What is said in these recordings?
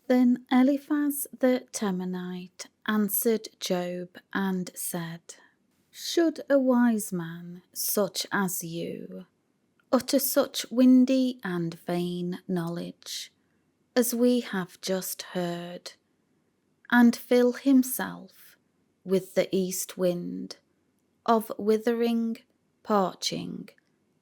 Then Eliphaz the Temanite answered Job and said, Should a wise man such as you utter such windy and vain knowledge as we have just heard, and fill himself with the east wind of withering, parching,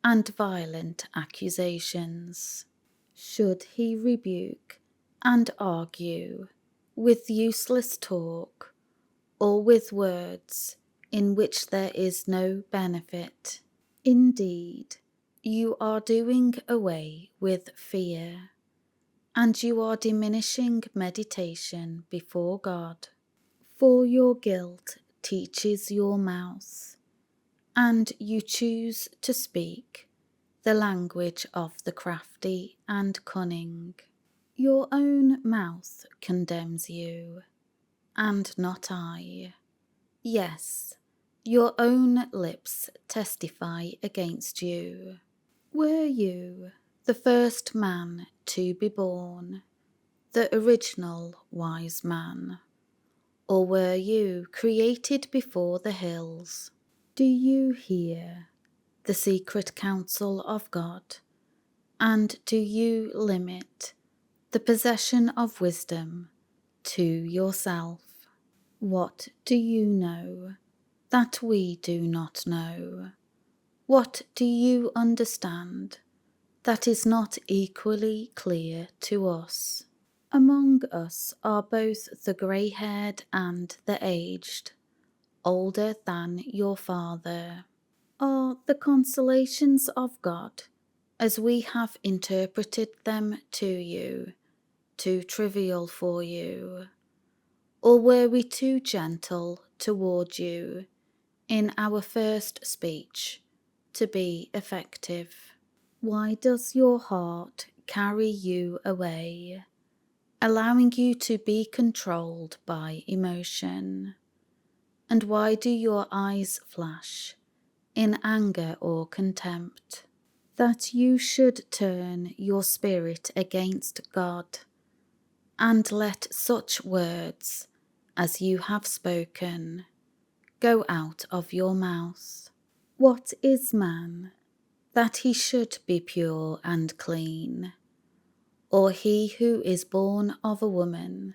and violent accusations? Should he rebuke and argue with useless talk, or with words in which there is no benefit? Indeed, you are doing away with fear, and you are diminishing meditation before God. For your guilt teaches your mouth, and you choose to speak the language of the crafty and cunning. Your own mouth condemns you, and not I. Yes, your own lips testify against you. Were you the first man to be born, the original wise man? Or were you created before the hills? Do you hear the secret counsel of God? And do you limit the possession of wisdom to yourself? What do you know that we do not know? What do you understand that is not equally clear to us? Among us are both the grey-haired and the aged, older than your father. Are the consolations of God, as we have interpreted them to you, too trivial for you? Or were we too gentle toward you in our first speech to be effective? Why does your heart carry you away, allowing you to be controlled by emotion? And why do your eyes flash in anger or contempt, that you should turn your spirit against God, and let such words as you have spoken go out of your mouth? What is man, that he should be pure and clean? Or he who is born of a woman,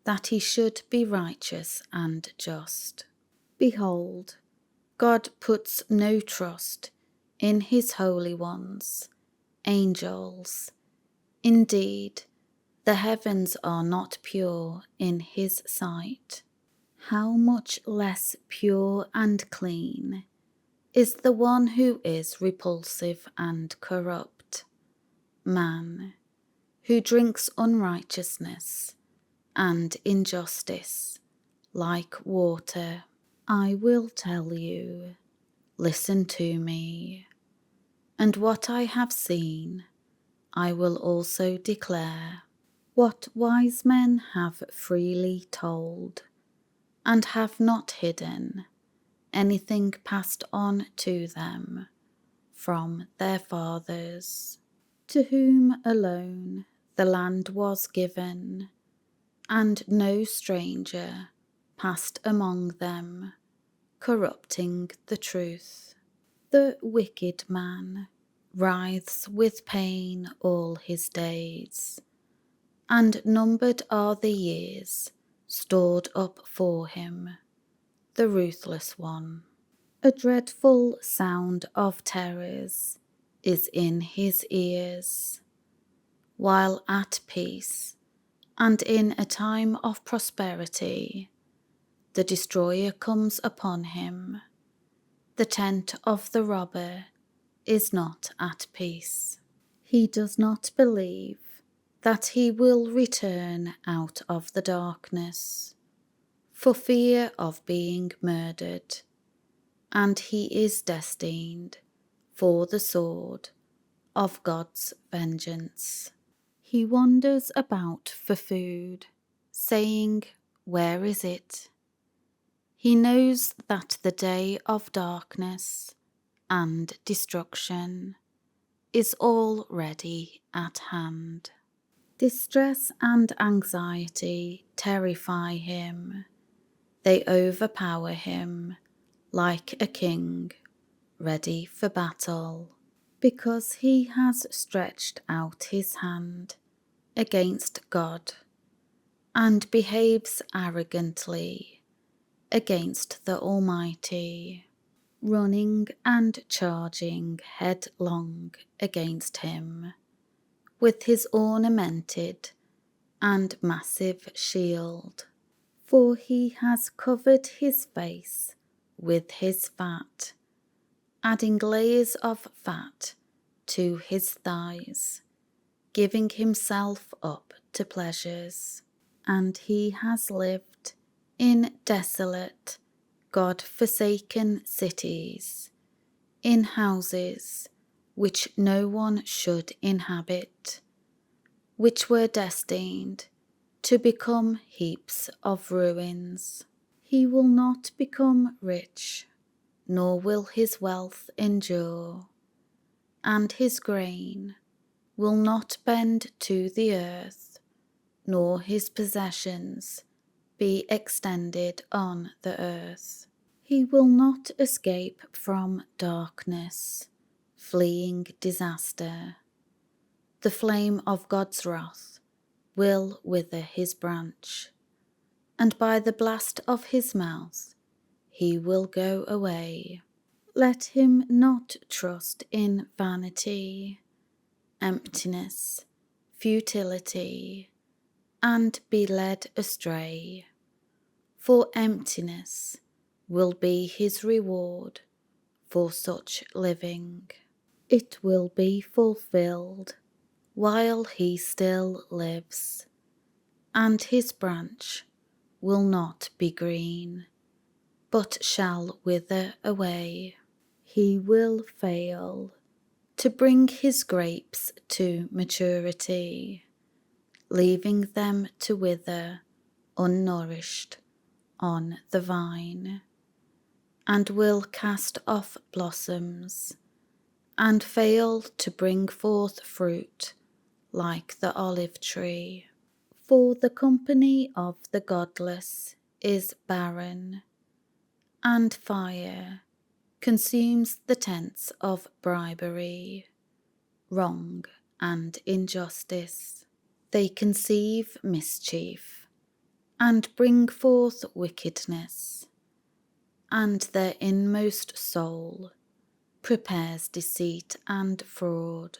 that he should be righteous and just? Behold, God puts no trust in his holy ones, angels. Indeed, the heavens are not pure in his sight. How much less pure and clean is the one who is repulsive and corrupt, man, who drinks unrighteousness and injustice like water. I will tell you, listen to me, and what I have seen I will also declare. What wise men have freely told, and have not hidden anything passed on to them from their fathers, to whom alone the land was given, and no stranger passed among them, corrupting the truth. The wicked man writhes with pain all his days, and numbered are the years stored up for him, the ruthless one. A dreadful sound of terrors is in his ears, while at peace and in a time of prosperity the destroyer comes upon him. The tent of the robber is not at peace. He does not believe that he will return out of the darkness, for fear of being murdered, and he is destined for the sword of God's vengeance. He wanders about for food, saying, Where is it? He knows that the day of darkness and destruction is already at hand. Distress and anxiety terrify him. They overpower him like a king ready for battle, because he has stretched out his hand against God and behaves arrogantly against the Almighty, running and charging headlong against him with his ornamented and massive shield. For he has covered his face with his fat, adding layers of fat to his thighs, giving himself up to pleasures. And he has lived in desolate, God-forsaken cities, in houses which no one should inhabit, which were destined to become heaps of ruins. He will not become rich, nor will his wealth endure, and his grain will not bend to the earth, nor his possessions be extended on the earth. He will not escape from darkness, fleeing disaster. The flame of God's wrath will wither his branch, and by the blast of his mouth he will go away. Let him not trust in vanity, emptiness, futility, and be led astray, for emptiness will be his reward for such living. It will be fulfilled while he still lives, and his branch will not be green, but shall wither away. He will fail to bring his grapes to maturity, leaving them to wither unnourished on the vine, and will cast off blossoms, and fail to bring forth fruit like the olive tree. For the company of the godless is barren, and fire consumes the tents of bribery, wrong, and injustice. They conceive mischief, and bring forth wickedness, and their inmost soul prepares deceit and fraud.